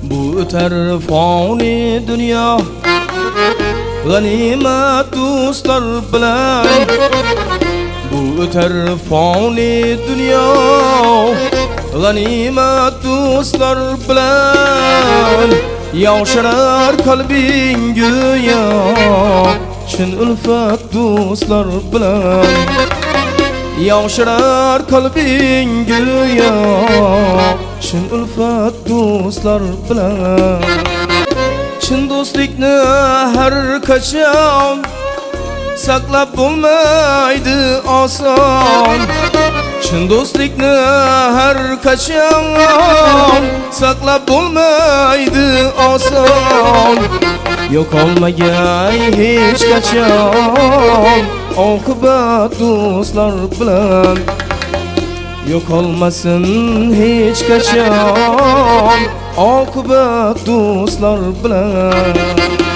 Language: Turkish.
Bu öter fani dünya, ganimet dostlar bilen. Bu öter fani dünya, ganimet dostlar bilen. Yavşarar kalbin güya, çin ülfet dostlar bilen. Yavşarar kalbin güya, çin ülfet dostlar bilen. Çin dostlikni her kaçan saklap bulmaydı asan. Çin dostlikni her kaçan saklap bulmaydı asan. Yok olmagay hiç kaçan akıbet dostlar bilen. Yok olmasın hiç kaçan akıbet dostlar bilen.